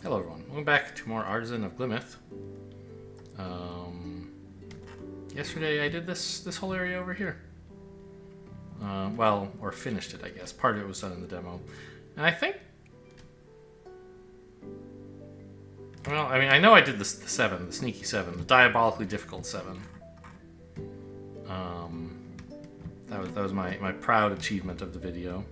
Hello everyone, welcome back to more Artisan of Glimmith. Yesterday I did this whole area over here. Well, or finished it, I guess. Part of it was done in the demo. And I think... Well, I mean, I know I did the 7, the sneaky 7, the diabolically difficult 7. That was my proud achievement of the video.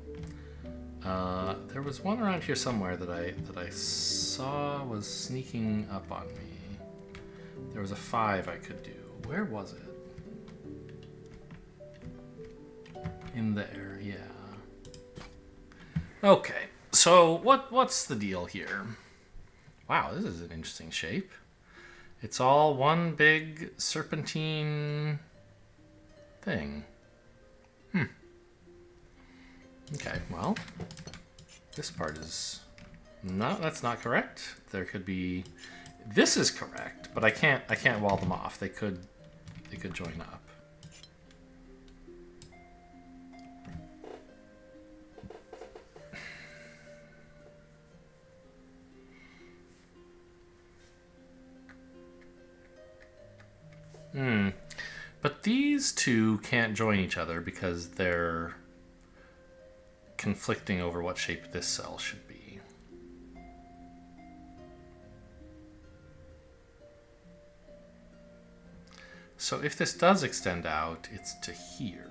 There was one around here somewhere that I saw was sneaking up on me. There was a 5 I could do. Where was it? In there, yeah. Okay, so what's the deal here? Wow, this is an interesting shape. It's all one big serpentine thing. Okay, well, this part is that's not correct. There could be, this is correct, but I can't wall them off. They could join up. But these two can't join each other because they're conflicting over what shape this cell should be. So if this does extend out, it's to here.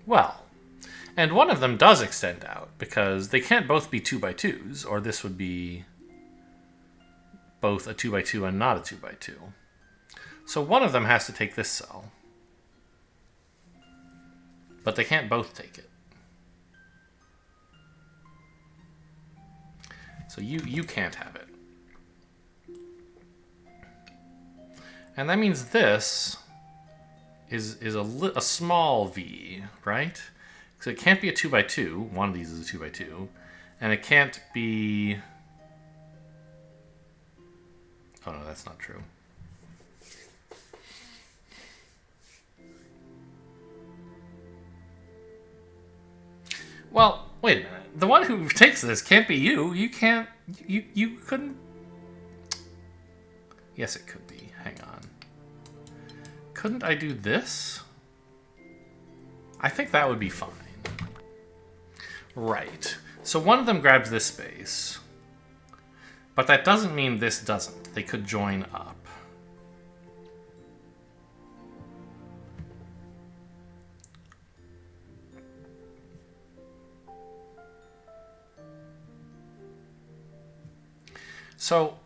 Well, and one of them does extend out, because they can't both be 2x2s, or this would be both a 2x2 and not a 2x2. So one of them has to take this cell. But they can't both take it. So you can't have it. And that means this is a small v, right? So it can't be a 2x2. One of these is a 2x2. And it can't be... Oh no, that's not true. Well, wait a minute. The one who takes this can't be you. You can't... You couldn't... Yes, it could be. Hang on. Couldn't I do this? I think that would be fine. Right. So one of them grabs this space. But that doesn't mean this doesn't. They could join up. So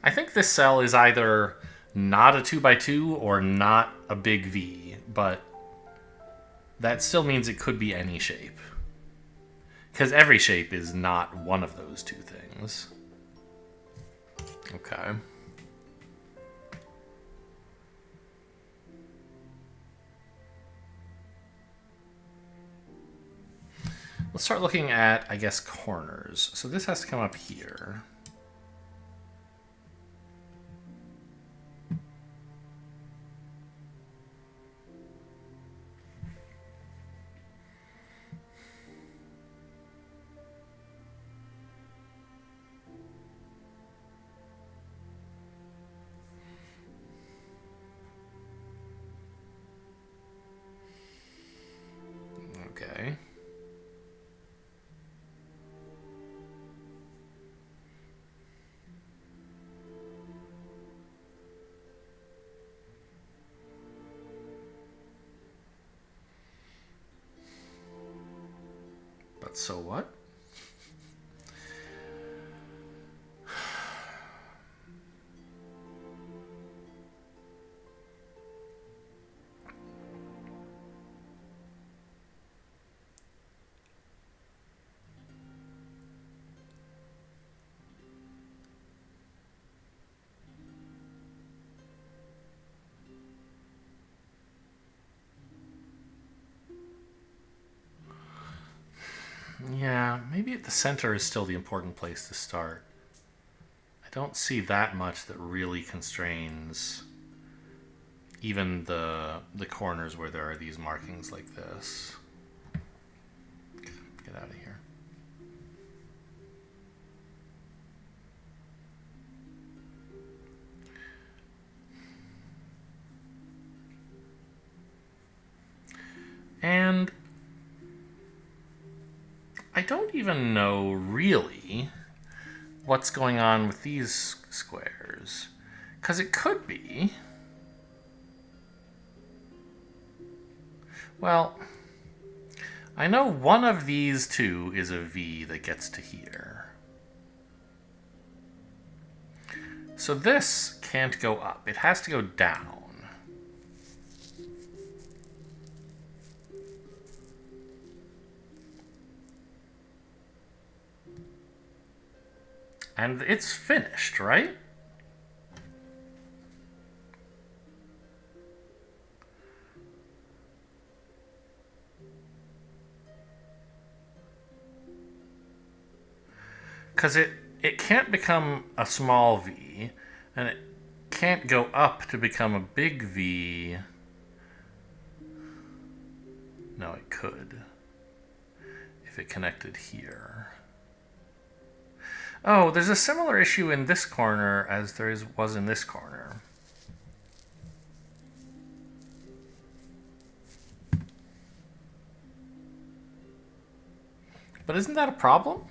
I think this cell is either not a 2x2 or not a big V, but that still means it could be any shape. Because every shape is not one of those two things. Okay. Let's start looking at, I guess, corners. So this has to come up here. Okay. But so what? Yeah, maybe at the center is still the important place to start. I don't see that much that really constrains even the corners where there are these markings like this. Get out of here. And I don't even know really what's going on with these squares. Because it could be... Well, I know one of these two is a V that gets to here. So this can't go up. It has to go down. And it's finished, right? Because it can't become a small V, and it can't go up to become a big V. No, it could. If it connected here. Oh, there's a similar issue in this corner as there was in this corner. But isn't that a problem?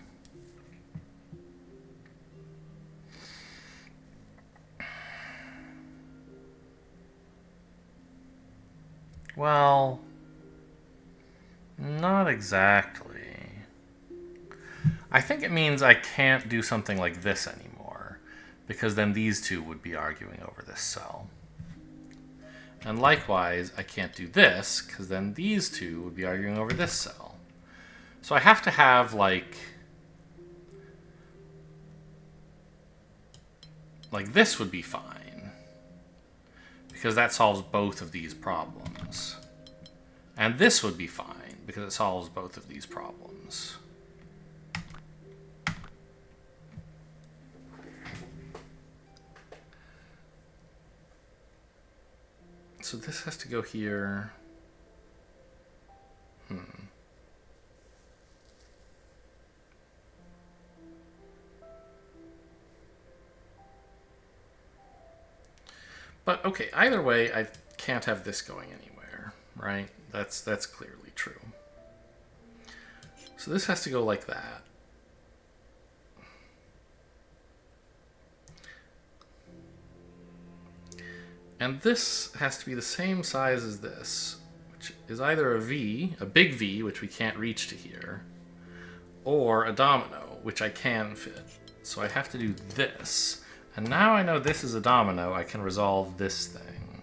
Well, not exactly. I think it means I can't do something like this anymore, because then these two would be arguing over this cell. And likewise, I can't do this, because then these two would be arguing over this cell. So I have to have, like this would be fine, because that solves both of these problems. And this would be fine, because it solves both of these problems. So this has to go here. But okay, either way, I can't have this going anywhere, right? That's clearly true. So this has to go like that. And this has to be the same size as this, which is either a V, a big V, which we can't reach to here, or a domino, which I can fit. So I have to do this. And now I know this is a domino, I can resolve this thing.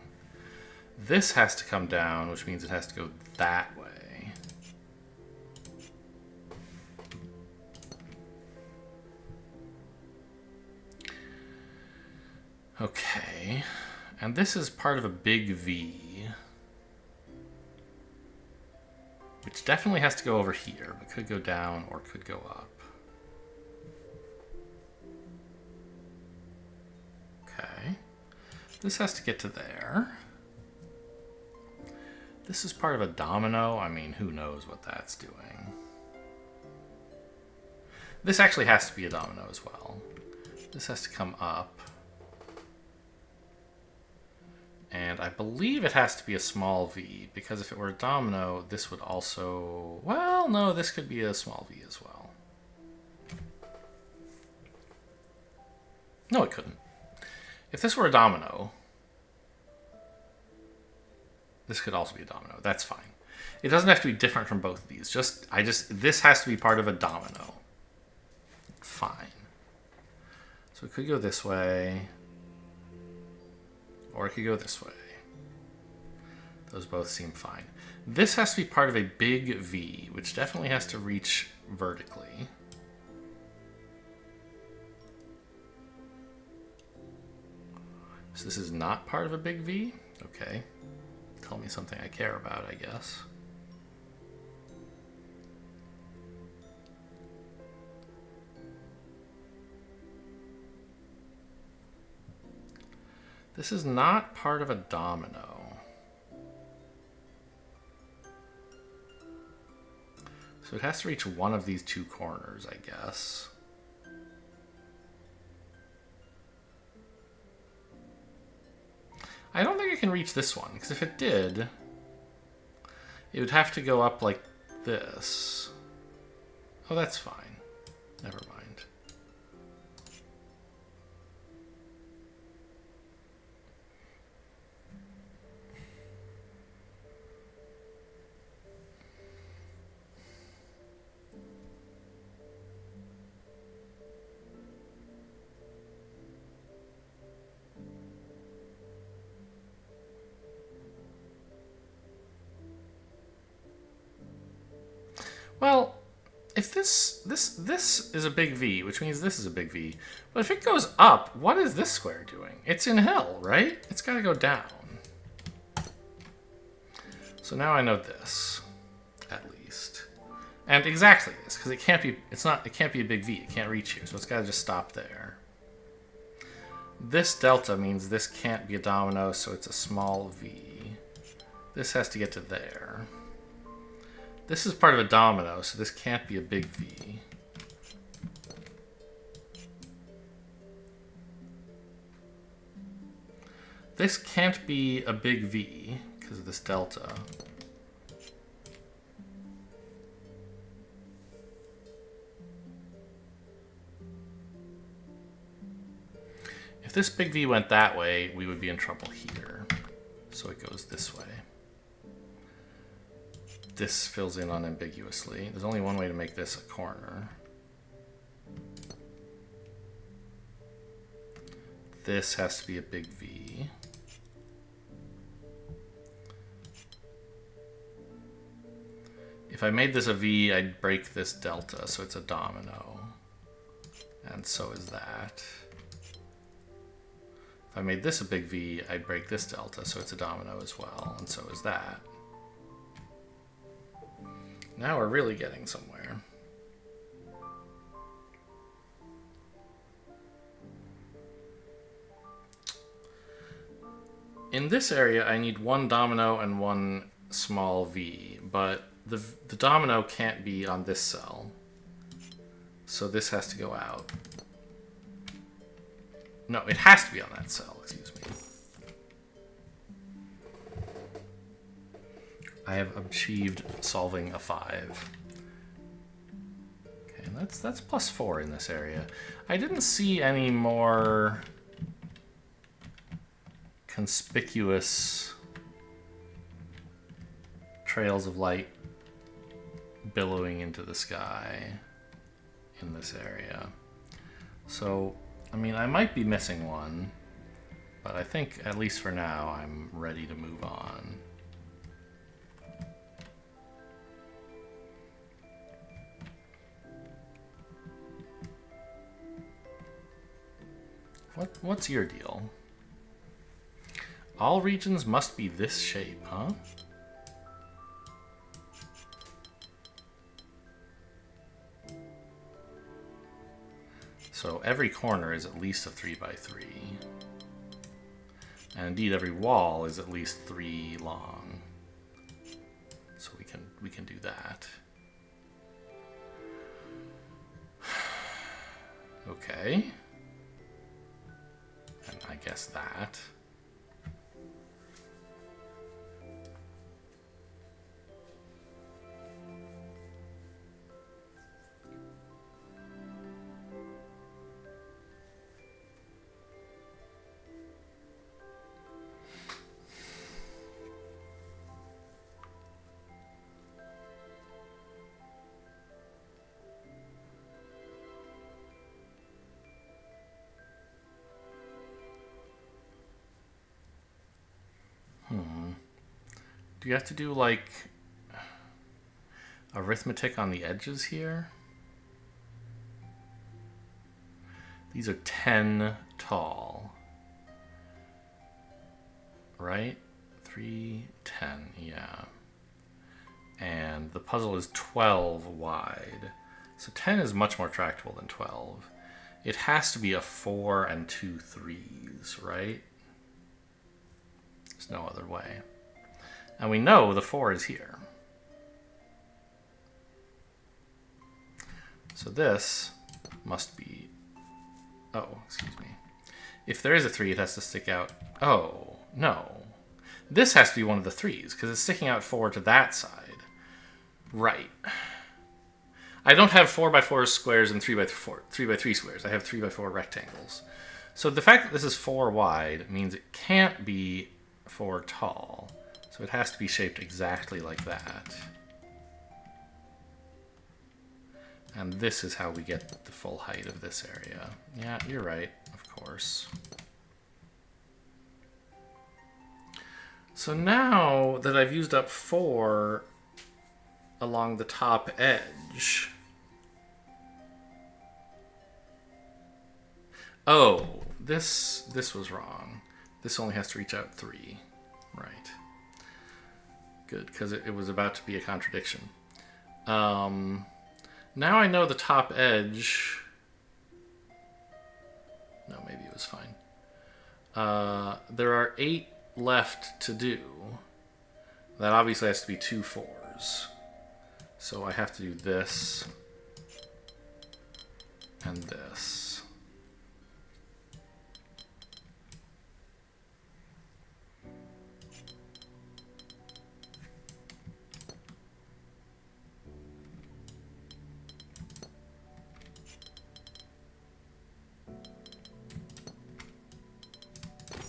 This has to come down, which means it has to go that way. Okay. And this is part of a big V, which definitely has to go over here, but could go down or could go up. Okay. This has to get to there. This is part of a domino. I mean, who knows what that's doing. This actually has to be a domino as well. This has to come up. And I believe it has to be a small V, because if it were a domino, this would also... Well, no, this could be a small V as well. No, it couldn't. If this were a domino, this could also be a domino. That's fine. It doesn't have to be different from both of these. This has to be part of a domino. Fine. So it could go this way. Or it could go this way. Those both seem fine. This has to be part of a big V, which definitely has to reach vertically. So this is not part of a big V? Okay. Tell me something I care about, I guess. This is not part of a domino. So it has to reach one of these two corners, I guess. I don't think it can reach this one, because if it did, it would have to go up like this. Oh, that's fine. Never mind. Well, if this is a big V, which means this is a big V, but if it goes up, what is this square doing? It's in hell, right? It's got to go down. So now I know this, at least, and exactly this, because it can't be. It can't be a big V. It can't reach here, so it's got to just stop there. This delta means this can't be a domino, so it's a small V. This has to get to there. This is part of a domino, so this can't be a big V. This can't be a big V because of this delta. If this big V went that way, we would be in trouble here. So it goes this way. This fills in unambiguously. There's only one way to make this a corner. This has to be a big V. If I made this a V, I'd break this delta, so it's a domino. And so is that. If I made this a big V, I'd break this delta, so it's a domino as well, and so is that. Now we're really getting somewhere. In this area, I need one domino and one small V, but the domino can't be on this cell. So this has to go out. No, it has to be on that cell, excuse me. I have achieved solving a 5. Okay, that's +4 in this area. I didn't see any more conspicuous trails of light billowing into the sky in this area. So, I mean, I might be missing one, but I think, at least for now, I'm ready to move on. What's your deal? All regions must be this shape, huh? So every corner is at least a 3x3. And indeed every wall is at least 3 long. So we can do that. Okay. And I guess that. Do you have to do, like, arithmetic on the edges here? These are 10 tall. Right? 3, 10, yeah. And the puzzle is 12 wide. So 10 is much more tractable than 12. It has to be a 4 and 2 3s, right? There's no other way. And we know the 4 is here. So this must be... Oh, excuse me. If there is a 3, it has to stick out... Oh, no. This has to be one of the 3s, because it's sticking out 4 to that side. Right. I don't have 4x4 squares and 3x3 squares. I have 3x4 rectangles. So the fact that this is 4 wide means it can't be 4 tall. So it has to be shaped exactly like that. And this is how we get the full height of this area. Yeah, you're right, of course. So now that I've used up 4 along the top edge... Oh, this was wrong. This only has to reach out 3. Right. Good, because it was about to be a contradiction. Now I know the top edge... No, maybe it was fine. There are 8 left to do. That obviously has to be 2 4s. So I have to do this and this.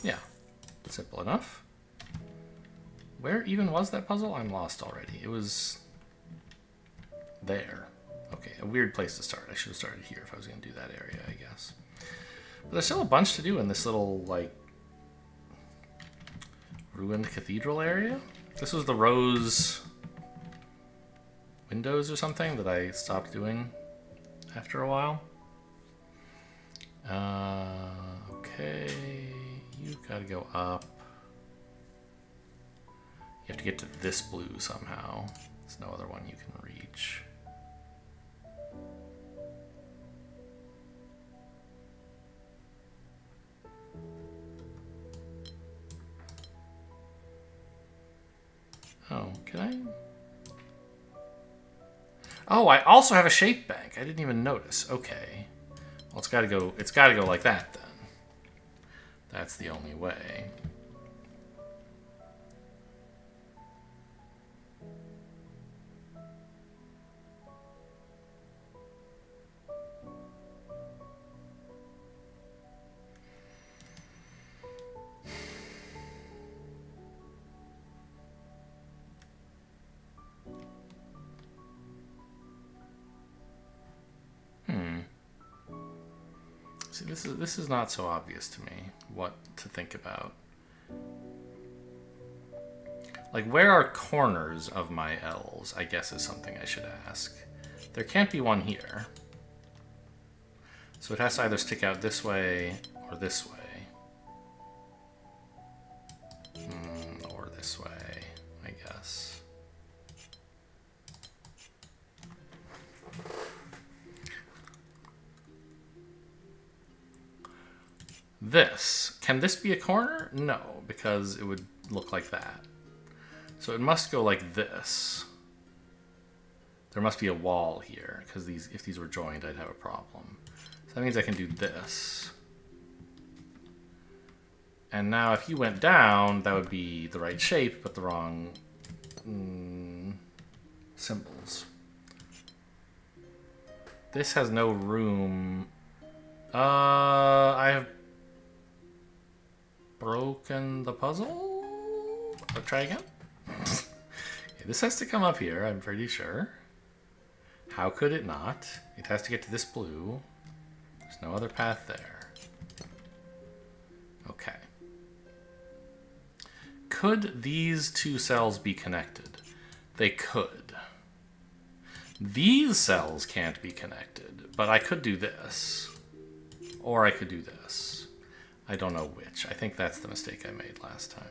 Yeah, simple enough. Where even was that puzzle? I'm lost already. It was there. Okay, a weird place to start. I should have started here if I was going to do that area, I guess. But there's still a bunch to do in this little, like, ruined cathedral area. This was the rose windows or something that I stopped doing after a while. Okay, you've got to go up. You have to get to this blue somehow. There's no other one you can reach. Oh, can I? Oh, I also have a shape bank. I didn't even notice. Okay. Well, it's got to go like that then. That's the only way. See, this is not so obvious to me what to think about. Like, where are corners of my L's, I guess is something I should ask. There can't be one here. So it has to either stick out this way or this way. Or this way, I guess. This. Can this be a corner? No, because it would look like that. So it must go like this. There must be a wall here, because if these were joined, I'd have a problem. So that means I can do this. And now if you went down, that would be the right shape, but the wrong symbols. This has no room. I have broken the puzzle? I'll try again. Okay, this has to come up here, I'm pretty sure. How could it not? It has to get to this blue. There's no other path there. Okay. Could these two cells be connected? They could. These cells can't be connected, but I could do this. Or I could do this. I don't know which. I think that's the mistake I made last time.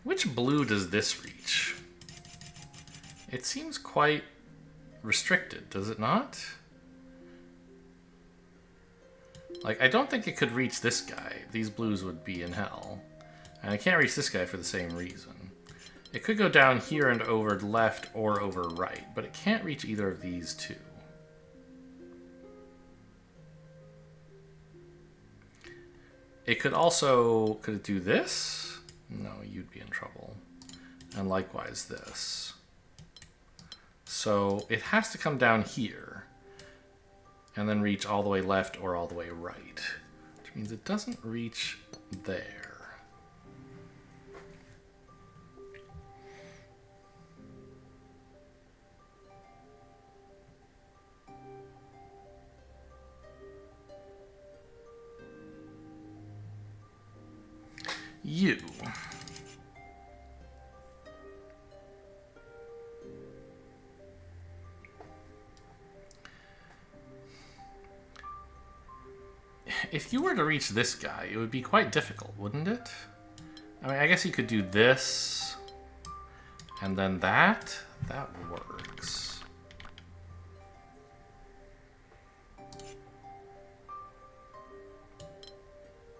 Which blue does this reach? It seems quite restricted, does it not? Like, I don't think it could reach this guy. These blues would be in hell. And I can't reach this guy for the same reason. It could go down here and over left or over right, but it can't reach either of these two. It could also... Could it do this? No, you'd be in trouble. And likewise this. So it has to come down here and then reach all the way left or all the way right, which means it doesn't reach there. You. If you were to reach this guy, it would be quite difficult, wouldn't it? I mean, I guess you could do this, and then that. That works.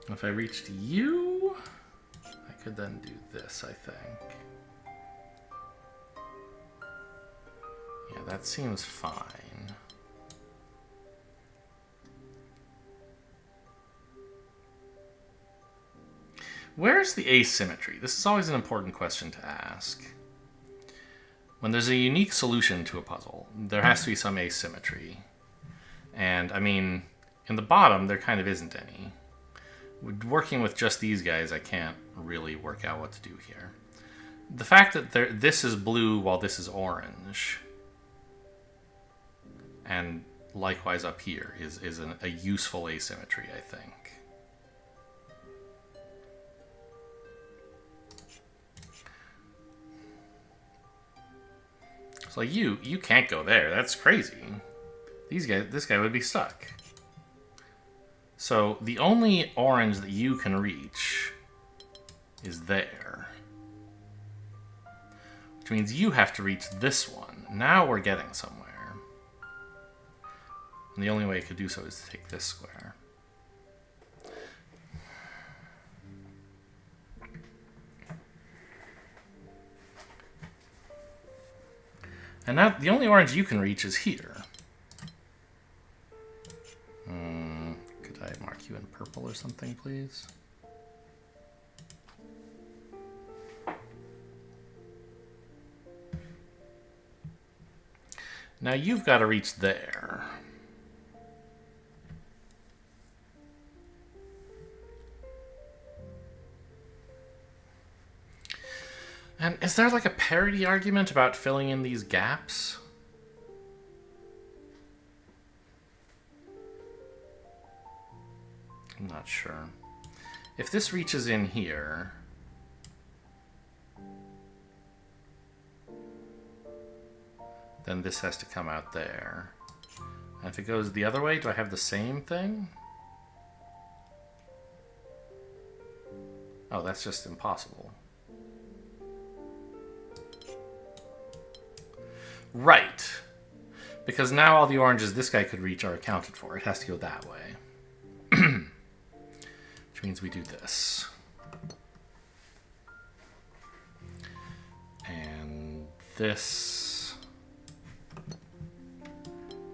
If I reached you, I could then do this, I think. Yeah, that seems fine. Where's the asymmetry? This is always an important question to ask. When there's a unique solution to a puzzle, there has to be some asymmetry. And, I mean, in the bottom, there kind of isn't any. Working with just these guys, I can't really work out what to do here. The fact that this is blue while this is orange, and likewise up here, is a useful asymmetry, I think. So like you can't go there. That's crazy. This guy would be stuck. So the only orange that you can reach is there. Which means you have to reach this one. Now we're getting somewhere. And the only way you could do so is to take this square. And now the only orange you can reach is here. Could I mark you in purple or something, please? Now you've got to reach there. And is there like a parity argument about filling in these gaps? I'm not sure. If this reaches in here, then this has to come out there. And if it goes the other way, do I have the same thing? Oh, that's just impossible. Right. Because now all the oranges this guy could reach are accounted for. It has to go that way. Which means we do this. And this.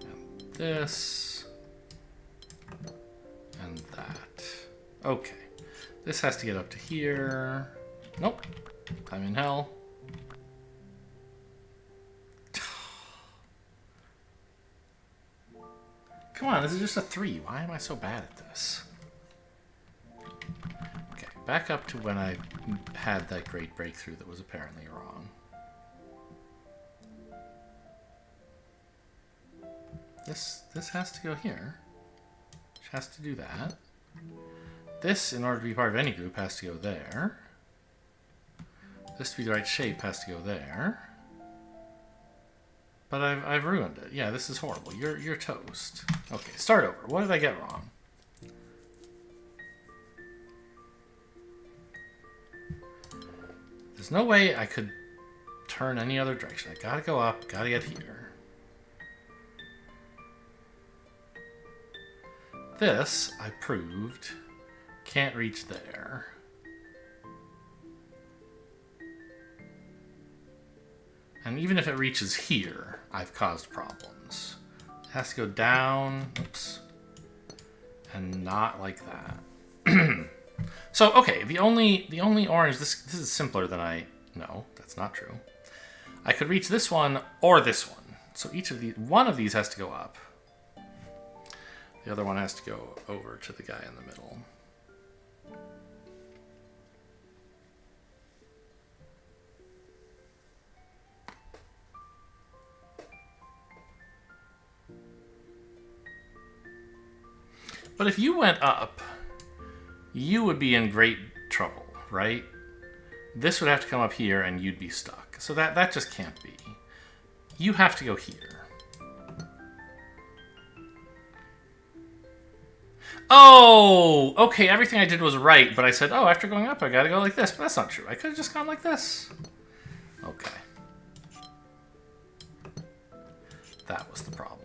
And this. And that. Okay. This has to get up to here. Nope. I'm in hell. Come on, this is just a 3. Why am I so bad at this? Okay, back up to when I had that great breakthrough that was apparently wrong. This has to go here. Which has to do that. This, in order to be part of any group, has to go there. This to be the right shape has to go there. But I've ruined it. Yeah, this is horrible. You're toast. Okay, start over. What did I get wrong? There's no way I could turn any other direction. I gotta go up, gotta get here. This, I proved, can't reach there. And even if it reaches here, I've caused problems. It has to go down, oops, and not like that. So, okay, the only orange, this is simpler than no, that's not true. I could reach this one or this one. So one of these has to go up. The other one has to go over to the guy in the middle. But if you went up, you would be in great trouble, right? This would have to come up here and you'd be stuck. So that just can't be. You have to go here. Oh, okay, everything I did was right, but I said, oh, after going up, I gotta go like this. But that's not true. I could have just gone like this. Okay. That was the problem.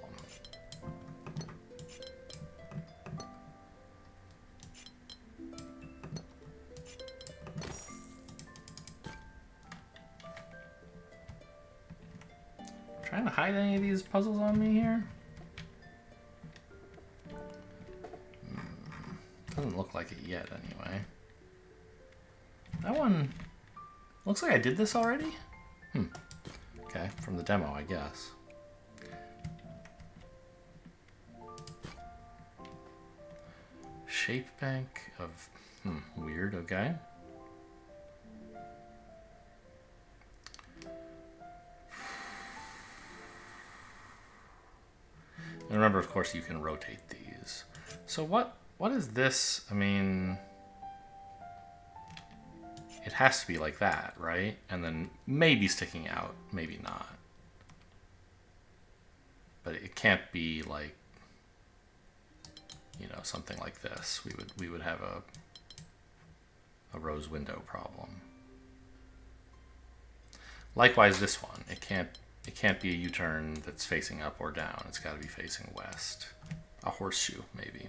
Trying to hide any of these puzzles on me here? Doesn't look like it yet, anyway. That one looks like I did this already? Okay, from the demo, I guess. Shape bank of... weird, okay. And remember, of course, you can rotate these. So what is this? I mean, it has to be like that, right? And then maybe sticking out, maybe not. But it can't be like, you know, something like this. We would have a rose window problem. Likewise, this one. It can't be a U-turn that's facing up or down. It's got to be facing west. A horseshoe, maybe,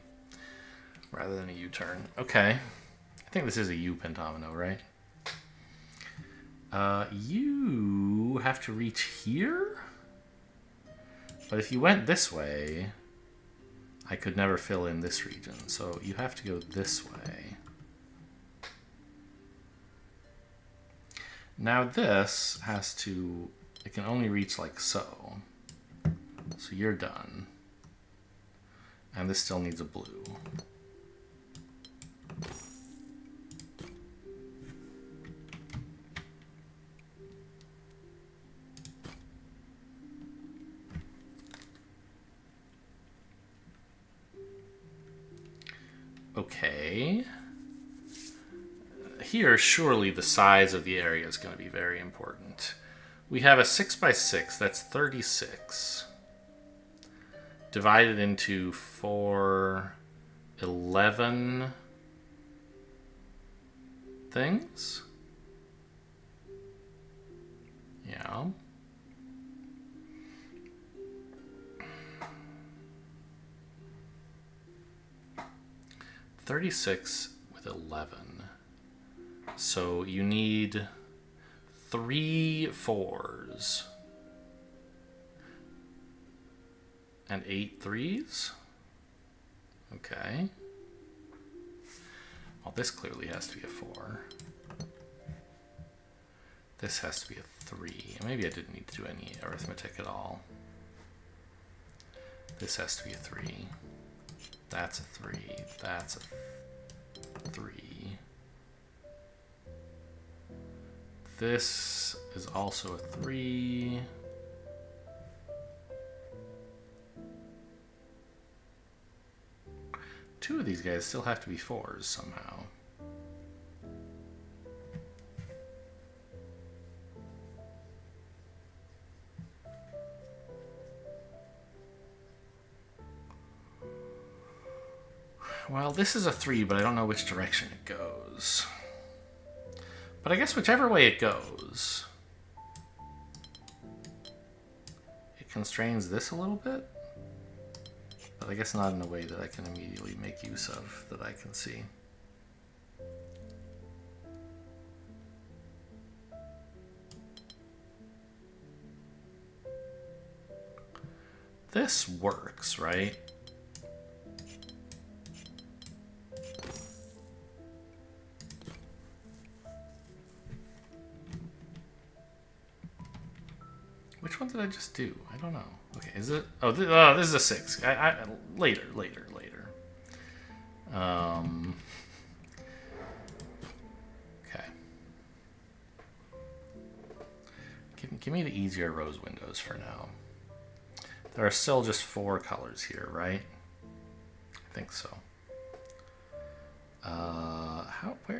rather than a U-turn. Okay. I think this is a U pentomino, right? You have to reach here? But if you went this way, I could never fill in this region. So you have to go this way. Now this has to... It can only reach like so. So you're done. And this still needs a blue. Okay. Here, surely the size of the area is going to be very important. We have a 6x6, that's 36. Divided into 4, 11 things. Yeah. $36 with 11. So you need 3 4s and 8 3s. Okay. Well, this clearly has to be a 4. This has to be a 3. Maybe I didn't need to do any arithmetic at all. This has to be a 3. That's a 3. That's a 3. This is also a 3. Two of these guys still have to be 4s somehow. Well, this is a 3, but I don't know which direction it goes. But I guess whichever way it goes, it constrains this a little bit. But I guess not in a way that I can immediately make use of, that I can see. This works, right? Which one did I just do? I don't know. Okay, is it? Oh, this is a 6. Later. Okay. Give me the easier rose windows for now. There are still just 4 colors here, right? I think so.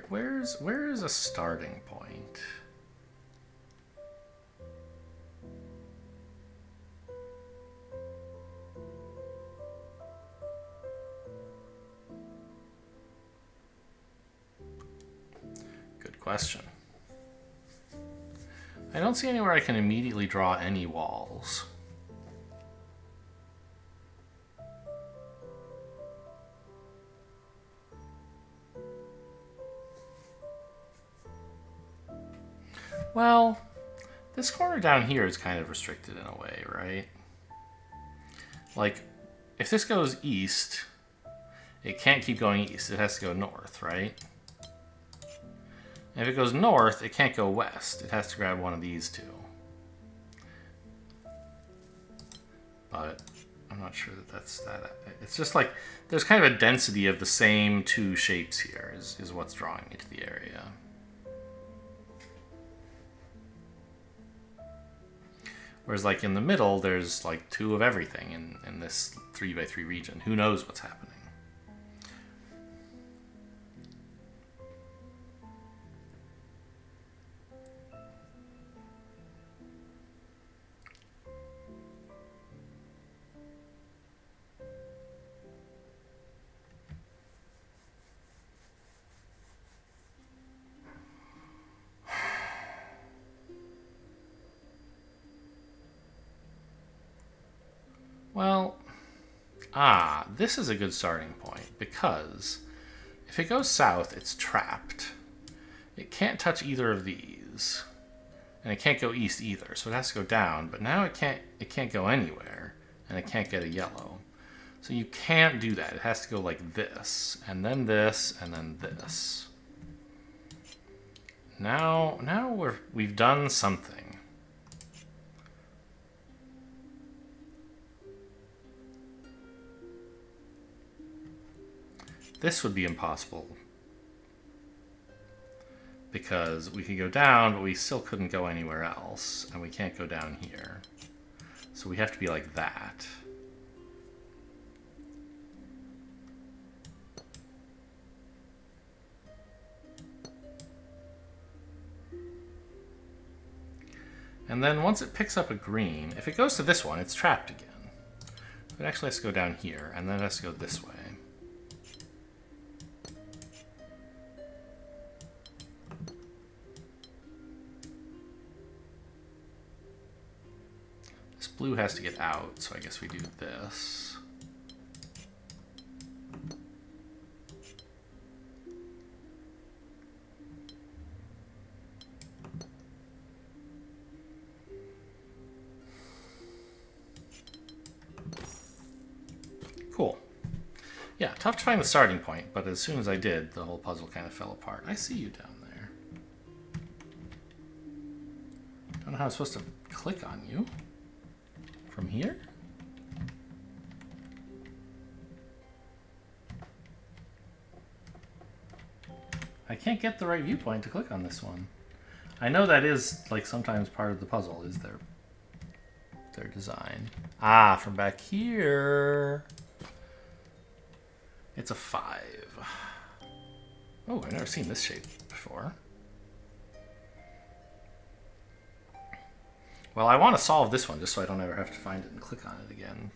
Where is a starting point? Good question. I don't see anywhere I can immediately draw any walls. Well, this corner down here is kind of restricted in a way, right? Like, if this goes east, it can't keep going east. It has to go north, right? And if it goes north, it can't go west. It has to grab one of these two. But I'm not sure that that's that. It's just like, there's kind of a density of the same 2 shapes here is what's drawing me to the area. Whereas like in the middle, there's like 2 of everything in this 3x3 region. Who knows what's happening? Well, this is a good starting point, because if it goes south, it's trapped. It can't touch either of these, and it can't go east either, so it has to go down, but now it can't go anywhere, and it can't get a yellow. So you can't do that. It has to go like this, and then this, and then this. Now we've done something. This would be impossible, because we could go down, but we still couldn't go anywhere else, and we can't go down here. So we have to be like that. And then once it picks up a green, if it goes to this one, it's trapped again. It actually has to go down here, and then it has to go this way. Blue has to get out, so I guess we do this. Cool. Yeah, tough to find the starting point, but as soon as I did, the whole puzzle kind of fell apart. I see you down there. Don't know how I'm supposed to click on you. From here? I can't get the right viewpoint to click on this one. I know that is like sometimes part of the puzzle is their design. Ah, from back here. It's a 5. Oh, I've never seen this shape before. Well, I want to solve this one just so I don't ever have to find it and click on it again.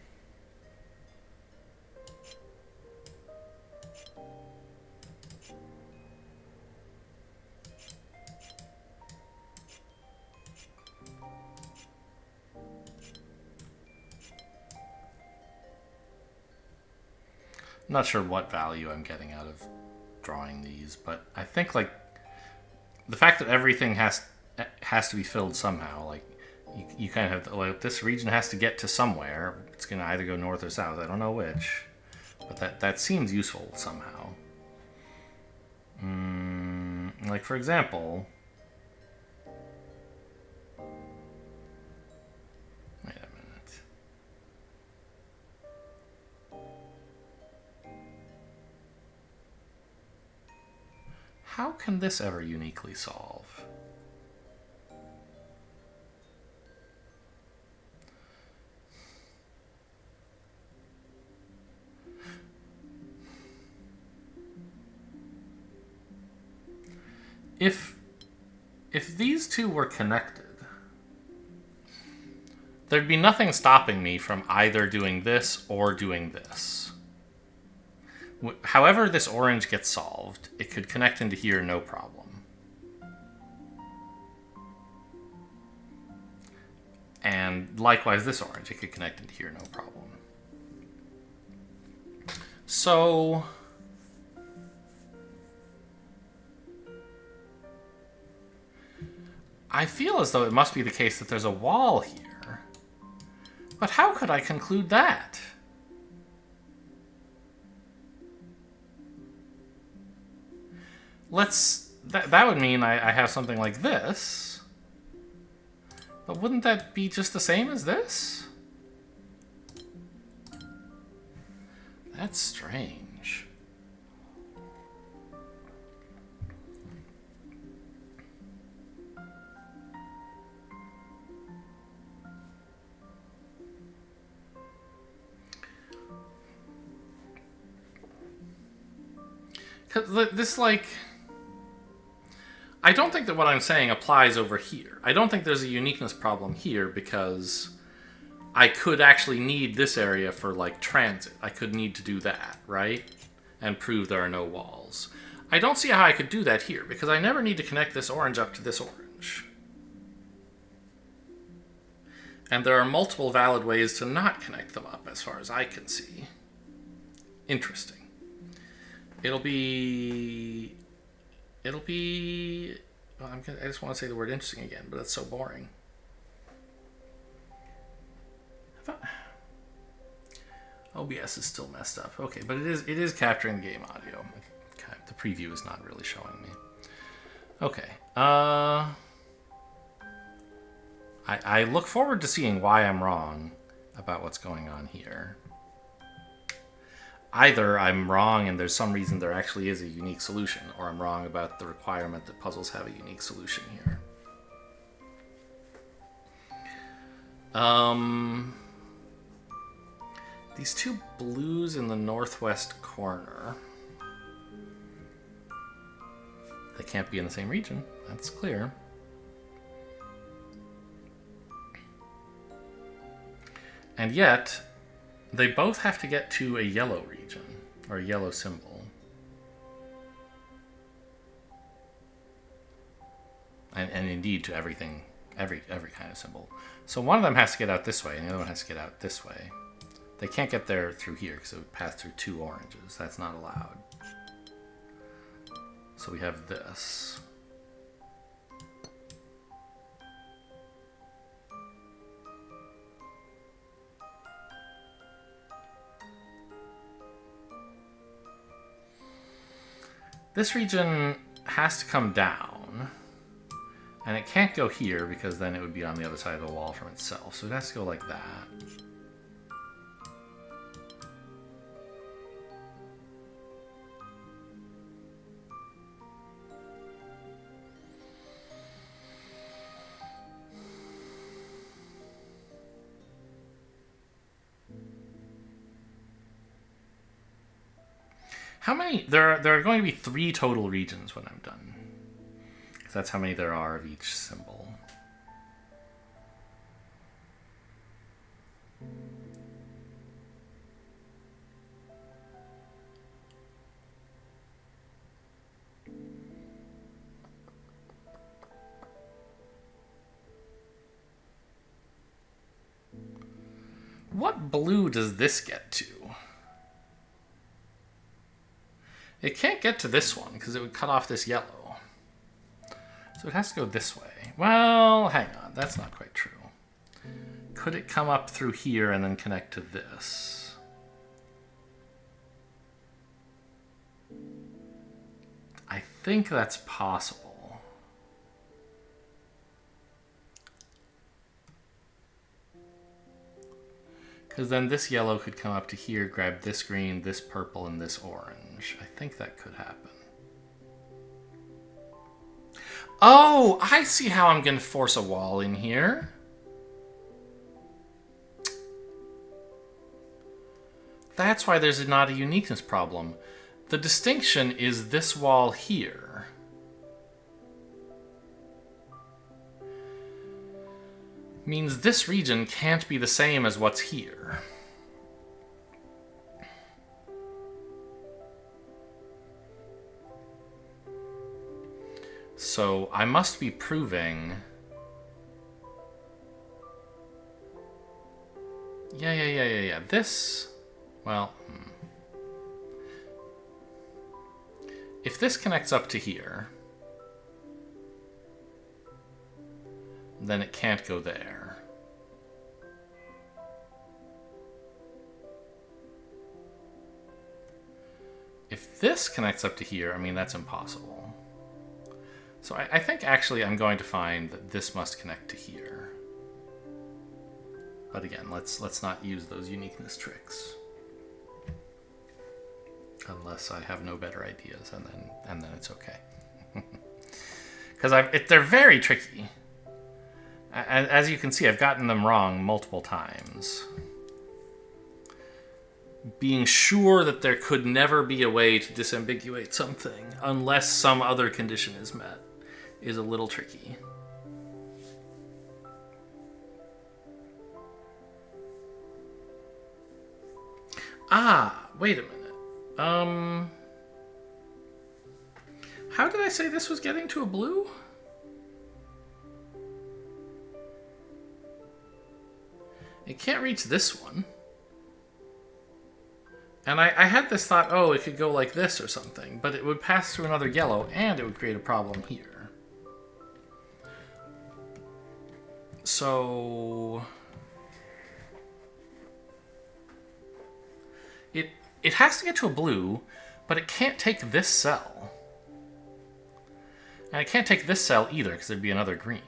not sure what value I'm getting out of drawing these, but I think like the fact that everything has to be filled somehow, like you kind of have to, like, this region has to get to somewhere. It's going to either go north or south. I don't know which, but that seems useful somehow. Like for example, wait a minute. How can this ever uniquely solve? If these two were connected, there'd be nothing stopping me from either doing this or doing this. However this orange gets solved, it could connect into here no problem. And likewise this orange, it could connect into here no problem. So I feel as though it must be the case that there's a wall here. But how could I conclude that? That would mean I have something like this. But wouldn't that be just the same as this? That's strange. This, like, I don't think that what I'm saying applies over here. I don't think there's a uniqueness problem here because I could actually need this area for, like, transit. I could need to do that, right? And prove there are no walls. I don't see how I could do that here because I never need to connect this orange up to this orange. And there are multiple valid ways to not connect them up as far as I can see. Interesting. It'll be, well, I just want to say the word interesting again, but it's so boring. OBS is still messed up. Okay, but it is capturing the game audio. Okay, the preview is not really showing me. Okay. I look forward to seeing why I'm wrong about what's going on here. Either I'm wrong and there's some reason there actually is a unique solution, or I'm wrong about the requirement that puzzles have a unique solution here. These two blues in the northwest corner, they can't be in the same region, that's clear. And yet, they both have to get to a yellow region, or a yellow symbol. And indeed to everything, every kind of symbol. So one of them has to get out this way, and the other one has to get out this way. They can't get there through here, because it would pass through two oranges. That's not allowed. So we have this. This region has to come down, and it can't go here because then it would be on the other side of the wall from itself. So it has to go like that. How many? There are going to be 3 total regions when I'm done. That's how many there are of each symbol. What blue does this get to? It can't get to this one because it would cut off this yellow. So it has to go this way. Well, hang on. That's not quite true. Could it come up through here and then connect to this? I think that's possible. Because then this yellow could come up to here, grab this green, this purple, and this orange. I think that could happen. Oh, I see how I'm going to force a wall in here. That's why there's not a uniqueness problem. The distinction is this wall here. Means this region can't be the same as what's here. So I must be proving... Yeah. This... Well... If this connects up to here, then it can't go there. If this connects up to here, I mean, that's impossible. So I think actually I'm going to find that this must connect to here. But again, let's not use those uniqueness tricks. Unless I have no better ideas, and then it's okay. Because they're very tricky. As you can see, I've gotten them wrong multiple times. Being sure that there could never be a way to disambiguate something unless some other condition is met is a little tricky. Ah, wait a minute. How did I say this was getting to a blue? It can't reach this one. And I had this thought, oh, it could go like this or something, but it would pass through another yellow and it would create a problem here. So... It has to get to a blue, but it can't take this cell. And it can't take this cell either, because there'd be another green.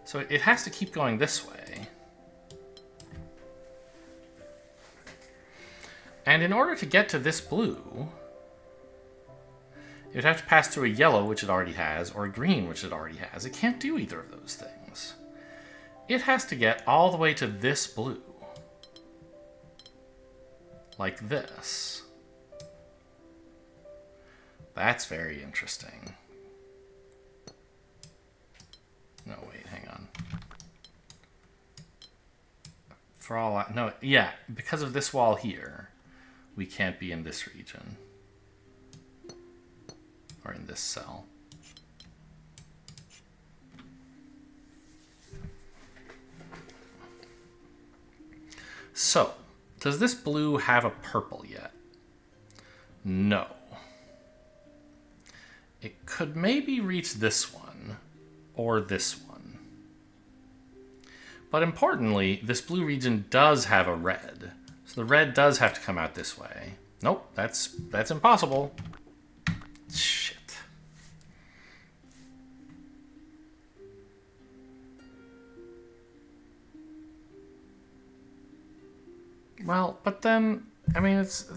So it has to keep going this way. And in order to get to this blue, it would have to pass through a yellow, which it already has, or a green, which it already has. It can't do either of those things. It has to get all the way to this blue. Like this. That's very interesting. No, wait, hang on. For all no, yeah, because of this wall here, we can't be in this region. Or in this cell. So, does this blue have a purple yet? No. It could maybe reach this one, or this one. But importantly, this blue region does have a red. So the red does have to come out this way. Nope, that's impossible. Shit. Well, but then, I mean, it's...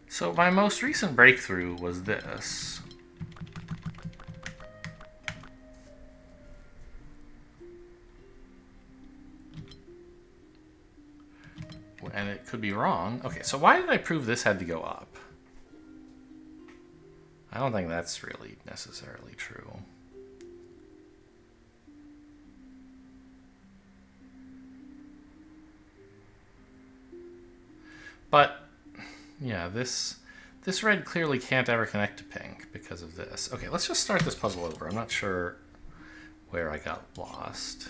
So my most recent breakthrough was this. And it could be wrong. Okay, so why did I prove this had to go up? I don't think that's really necessarily true. But, yeah, this This red clearly can't ever connect to pink because of this. Okay, let's just start this puzzle over. I'm not sure where I got lost.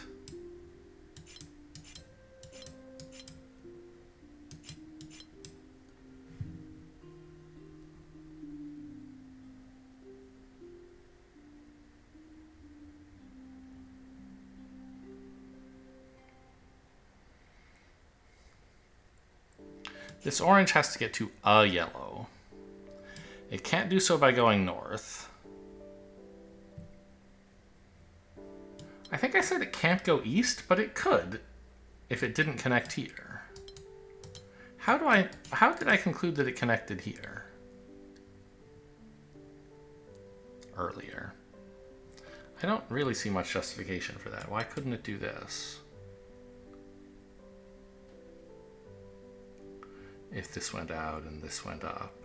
This orange has to get to a yellow. It can't do so by going north. I think I said it can't go east, but it could if it didn't connect here. How did I conclude that it connected here earlier? I don't really see much justification for that. Why couldn't it do this? If this went out and this went up.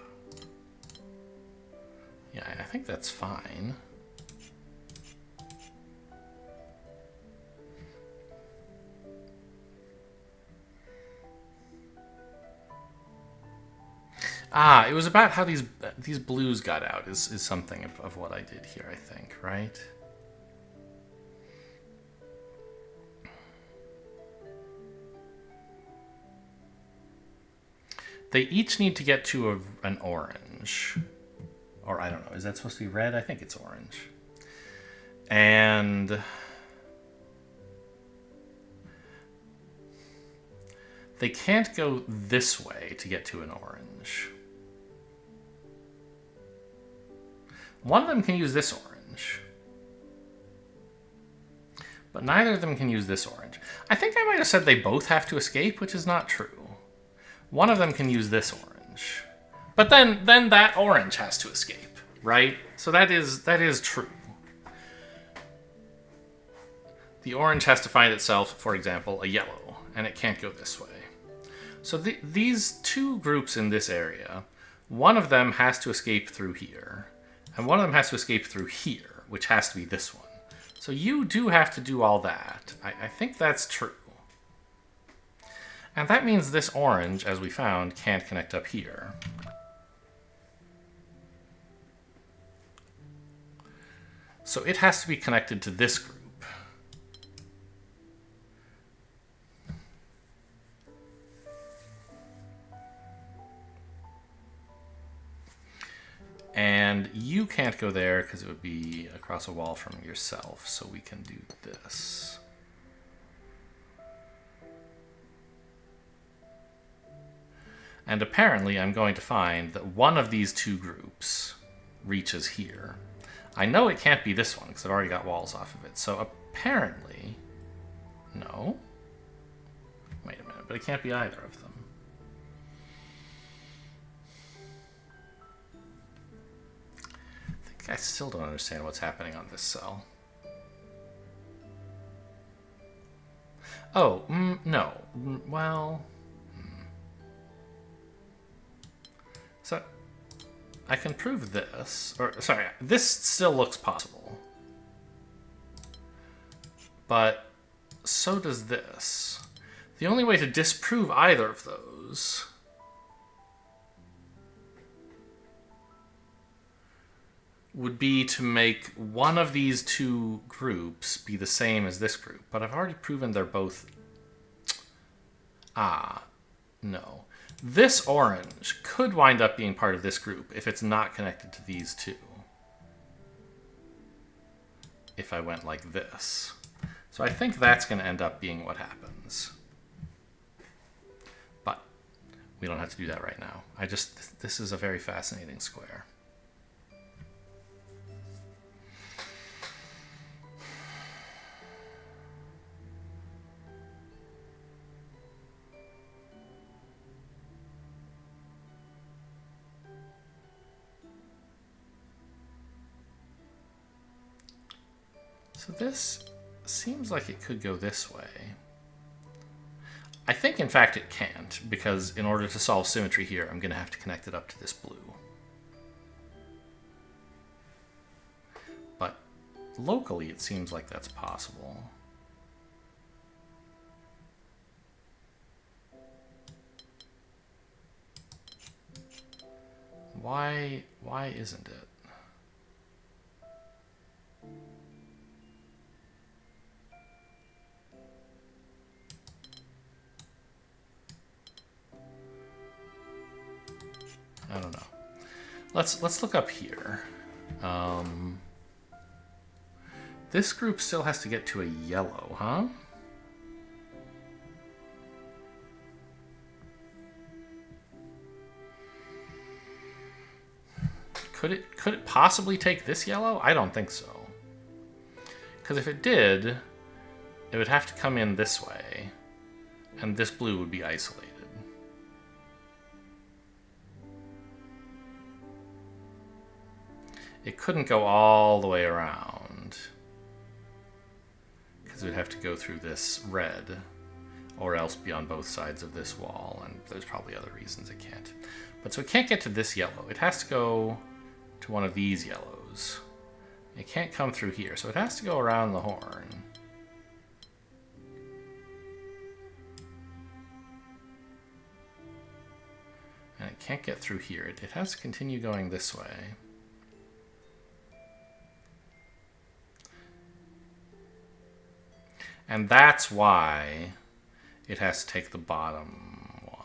Yeah, I think that's fine. Ah, it was about how these blues got out is something of what I did here, I think, right? They each need to get to an orange. Or I don't know, is that supposed to be red? I think it's orange. And they can't go this way to get to an orange. One of them can use this orange. But neither of them can use this orange. I think I might have said they both have to escape, which is not true. One of them can use this orange. But then that orange has to escape, right? So that is true. The orange has to find itself, for example, a yellow, and it can't go this way. So these two groups in this area, one of them has to escape through here, and one of them has to escape through here, which has to be this one. So you do have to do all that. I think that's true. And that means this orange, as we found, can't connect up here. So it has to be connected to this group. And you can't go there because it would be across a wall from yourself, so we can do this. And apparently I'm going to find that one of these two groups reaches here. I know it can't be this one because I've already got walls off of it. So apparently, no. Wait a minute, but it can't be either of them. I think I still don't understand what's happening on this cell. Oh, no. Well... So, I can prove this, or sorry, this still looks possible. But so does this. The only way to disprove either of those would be to make one of these two groups be the same as this group. But I've already proven they're both... Ah, no. This orange could wind up being part of this group if it's not connected to these two. If I went like this. So I think that's going to end up being what happens. But we don't have to do that right now. This is a very fascinating square. So this seems like it could go this way. I think, in fact, it can't, because in order to solve symmetry here, I'm going to have to connect it up to this blue. But locally, it seems like that's possible. Why isn't it? I don't know. Let's look up here. This group still has to get to a yellow, huh? Could it possibly take this yellow? I don't think so. Because if it did, it would have to come in this way, and this blue would be isolated. It couldn't go all the way around, because it would have to go through this red, or else be on both sides of this wall, and there's probably other reasons it can't. But so it can't get to this yellow. It has to go to one of these yellows. It can't come through here, so it has to go around the horn. And it can't get through here. It has to continue going this way. And that's why it has to take the bottom one.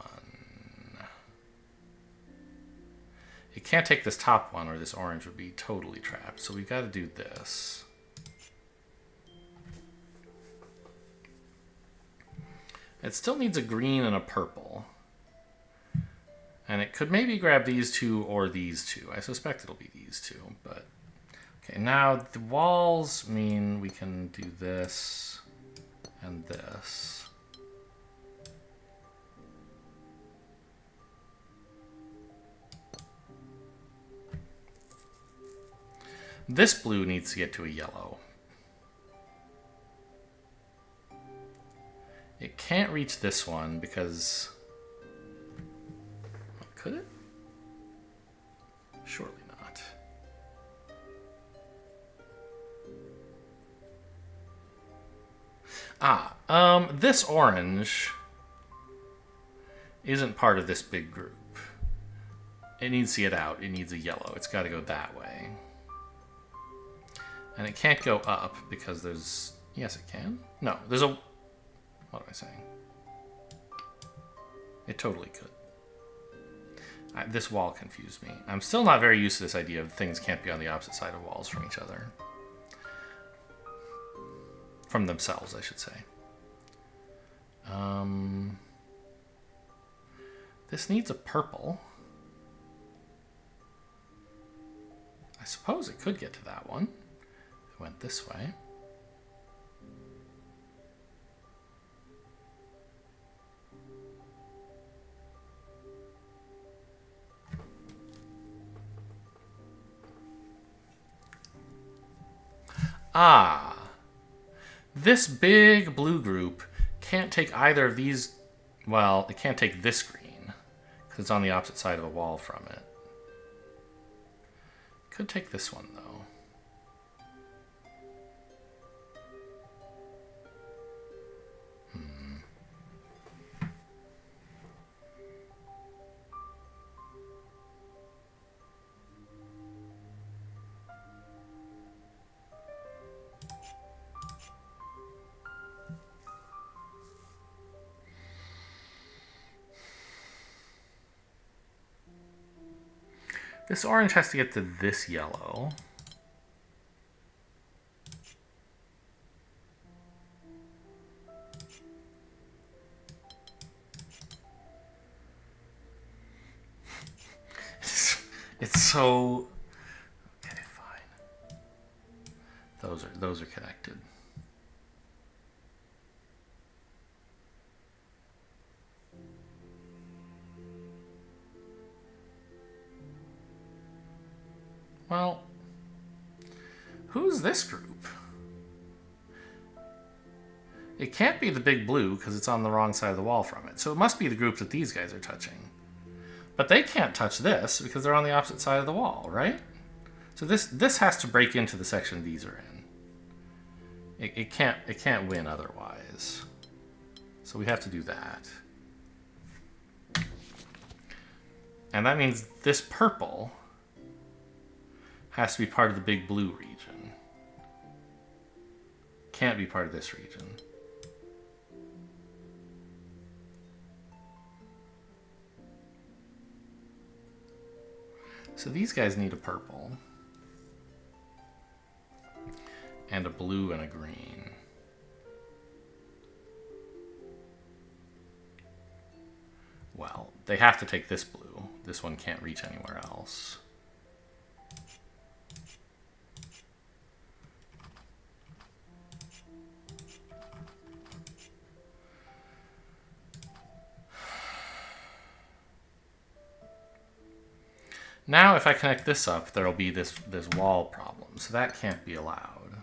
It can't take this top one, or this orange would be totally trapped. So we've got to do this. It still needs a green and a purple. And it could maybe grab these two or these two. I suspect it'll be these two, but... Okay, now the walls mean we can do this and this. This blue needs to get to a yellow. It can't reach this one because... Could it? Surely not. This orange isn't part of this big group. It needs to get out. It needs a yellow. It's got to go that way. And it can't go up because there's... Yes, it can. No, there's a... What am I saying? It totally could. This wall confused me. I'm still not very used to this idea of things can't be on the opposite side of walls from each other. From themselves, I should say. This needs a purple. I suppose it could get to that one. It went this way. This big blue group can't take either of these. Well, it can't take this green because it's on the opposite side of a wall from it. Could take this one, though. This orange has to get to this yellow. It's so... Okay, fine. Those are connected. Well, who's this group? It can't be the big blue because it's on the wrong side of the wall from it. So it must be the group that these guys are touching. But they can't touch this because they're on the opposite side of the wall, right? So this has to break into the section these are in. It can't win otherwise. So we have to do that. And that means this purple has to be part of the big blue region. Can't be part of this region. So these guys need a purple. And a blue and a green. Well, they have to take this blue. This one can't reach anywhere else. Now if I connect this up, there'll be this wall problem. So that can't be allowed.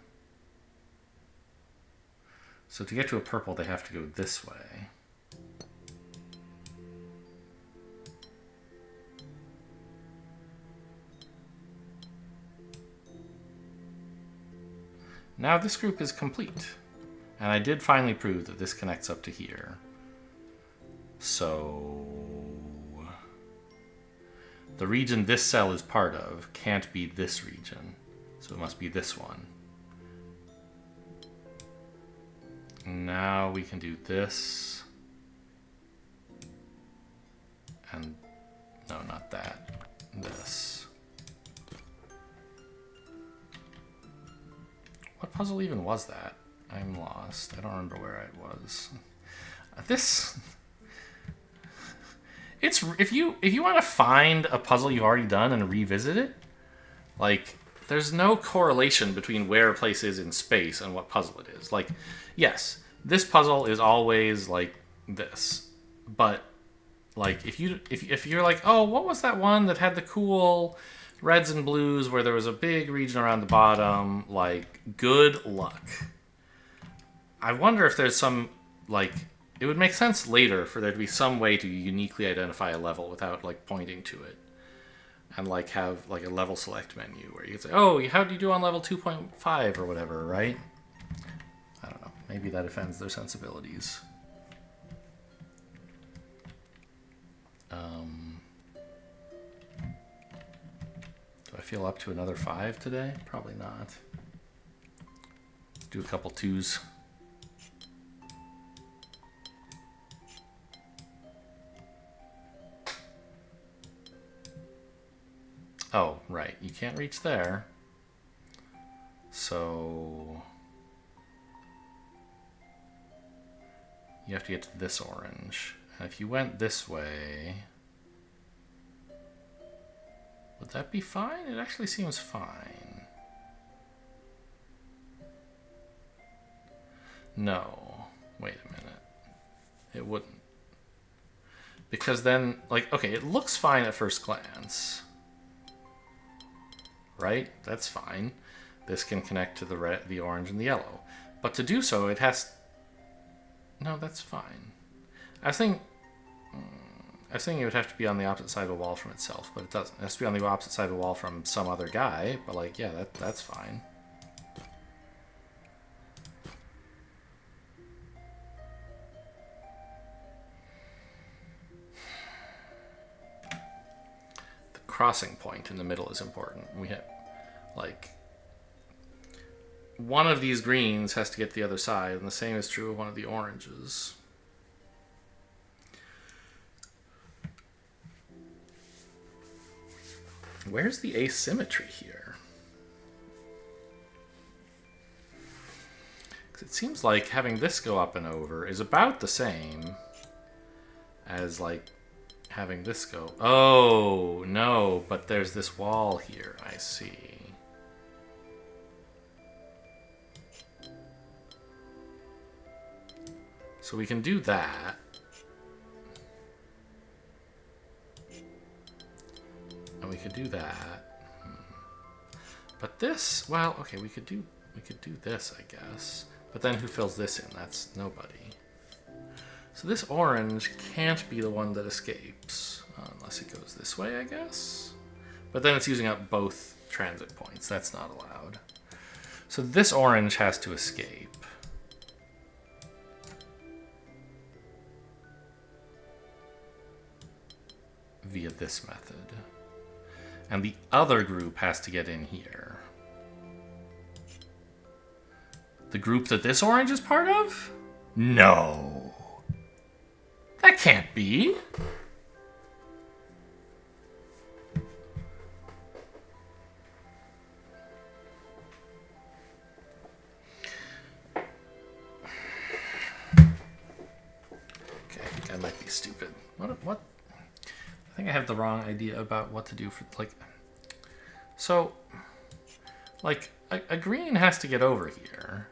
So to get to a purple, they have to go this way. Now this group is complete. And I did finally prove that this connects up to here. So the region this cell is part of can't be this region. So it must be this one. Now we can do this. And no, not that. This. What puzzle even was that? I'm lost. I don't remember where I was. This... It's if you want to find a puzzle you've already done and revisit it, like there's no correlation between where a place is in space and what puzzle it is. Like, yes, this puzzle is always like this, but like if you're like, oh, what was that one that had the cool reds and blues where there was a big region around the bottom? Like, good luck. I wonder if there's some like. It would make sense later for there to be some way to uniquely identify a level without like pointing to it, and like have like a level select menu where you could say, "Oh, how do you do on level 2.5 or whatever?" Right? I don't know. Maybe that offends their sensibilities. Do I feel up to another 5 today? Probably not. Let's do a couple 2s. Oh, right. You can't reach there. So you have to get to this orange. And if you went this way, would that be fine? It actually seems fine. No. Wait a minute. It wouldn't. Because then, like, okay, it looks fine at first glance. Right? That's fine. This can connect to the red, the orange, and the yellow. But to do so, it has... No, that's fine. I was thinking it would have to be on the opposite side of the wall from itself, but it doesn't. It has to be on the opposite side of the wall from some other guy, but like, yeah, that's fine. Crossing point in the middle is important. We have, like, one of these greens has to get to the other side, and the same is true of one of the oranges. Where's the asymmetry here? 'Cause it seems like having this go up and over is about the same as, like, having this go... Oh, no, but there's this wall here. I see. So we can do that. And we could do that. But this, well, okay, we could do this, I guess. But then who fills this in? That's nobody. So this orange can't be the one that escapes, unless it goes this way, I guess. But then it's using up both transit points. That's not allowed. So this orange has to escape. via this method. And the other group has to get in here. The group that this orange is part of? No. That can't be. Okay, I think I might be stupid. What? I think I have the wrong idea about what to do for, like... So, like, a green has to get over here.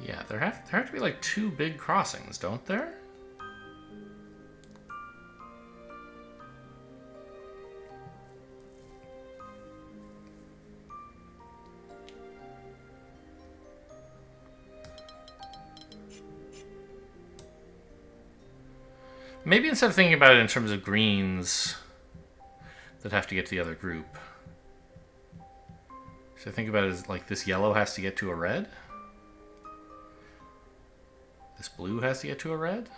Yeah, there have to be like two big crossings, don't there? Maybe instead of thinking about it in terms of greens that have to get to the other group, should I think about it as like this yellow has to get to a red? This blue has to get to a red?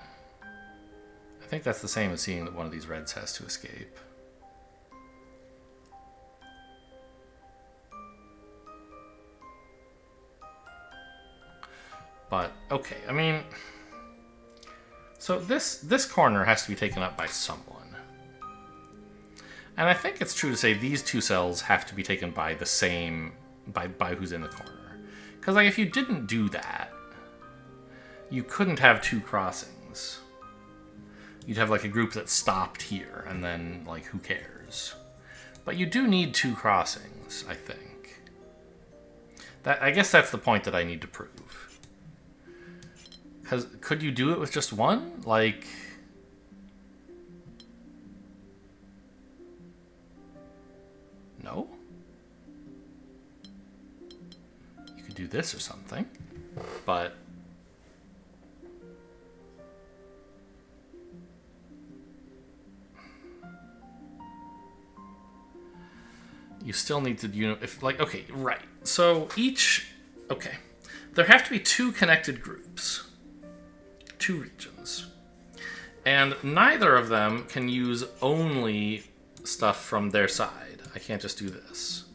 I think that's the same as seeing that one of these reds has to escape. But, okay, I mean... So this corner has to be taken up by someone. And I think it's true to say these two cells have to be taken by the same... by who's in the corner. Because, like, if you didn't do that, you couldn't have two crossings. You'd have like a group that stopped here, and then like who cares? But you do need two crossings, I think. I guess that's the point that I need to prove. Because could you do it with just one? Like, no? You could do this or something, but you still need to, you know, if like, okay, right. So each, okay, there have to be two connected groups, two regions, and neither of them can use only stuff from their side. I can't just do this.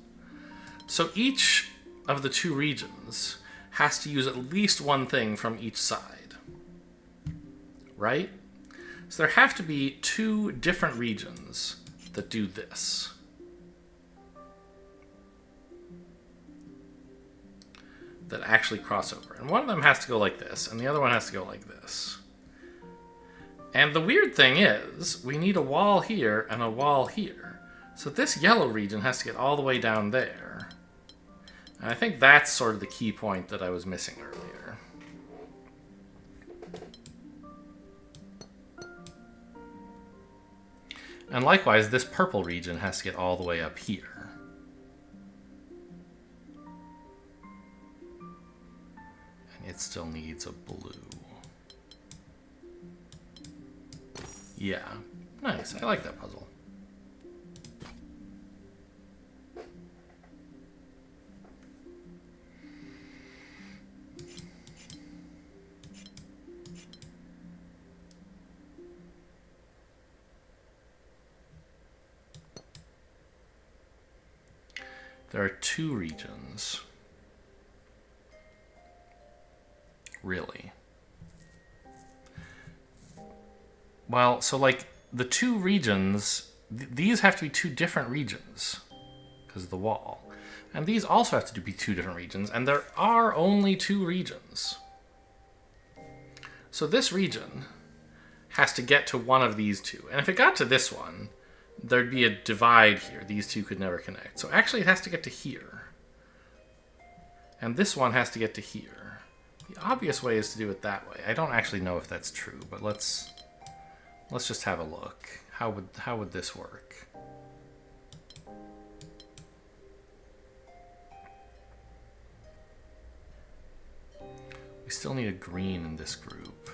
So each of the two regions has to use at least one thing from each side, right? So there have to be two different regions that do this. That actually cross over. And one of them has to go like this, and the other one has to go like this. And the weird thing is, we need a wall here and a wall here. So this yellow region has to get all the way down there. And I think that's sort of the key point that I was missing earlier. And likewise, this purple region has to get all the way up here. It still needs a blue. Yeah, nice. I like that puzzle. There are two regions. Really? Well, so like the two regions, these have to be two different regions because of the wall. And these also have to be two different regions, and there are only two regions. So this region has to get to one of these two. And if it got to this one, there'd be a divide here. These two could never connect. So actually it has to get to here. And this one has to get to here. The obvious way is to do it that way. I don't actually know if that's true, but let's just have a look. How would this work? We still need a green in this group.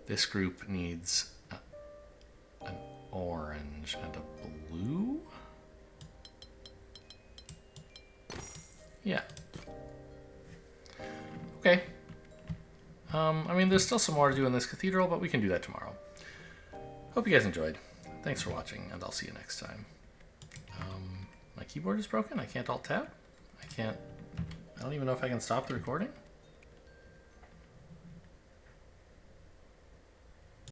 This group needs an orange and a blue? Yeah. Okay. I mean, there's still some more to do in this cathedral, but we can do that tomorrow. Hope you guys enjoyed. Thanks for watching, and I'll see you next time. My keyboard is broken. I can't Alt-Tab. I don't even know if I can stop the recording.